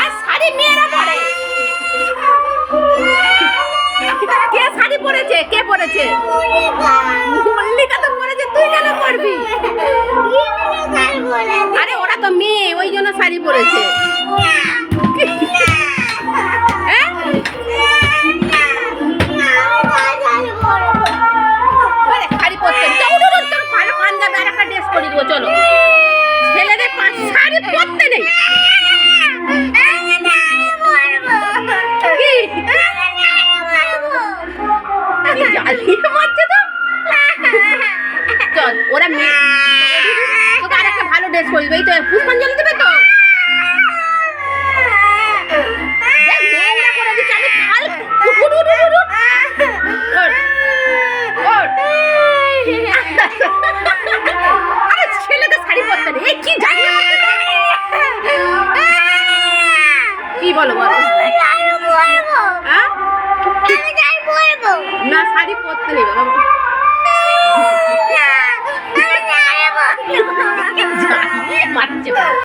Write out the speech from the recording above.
আর শাড়ি মেয়েরা পরে। কে শাড়ি পরেছে? কে পরেছে? মল্লিকা তো পরেছে, তুই কেন পরবি? আরে ওরা তো মেয়ে, ওই জন্য শাড়ি পরেছে। হ্যাঁ শাড়ি পরতে পাঞ্জাবি আর একটা ড্রেস পরিয়ে দেবো। চলো ছেলেদের শাড়ি পরতে নেই। জ্বালিয়ে মারছে তো। চল ওরা মেয়ে, তোকে আর একটা ভালো ড্রেস পরিয়ে দেবে। এই তো পুষ্পাঞ্জলি দেবে তো। ছেলেদের শাড়ি পরতে নেই। কি জানি কি বলো বলো? না শাড়ি পরতে নেই বাবা।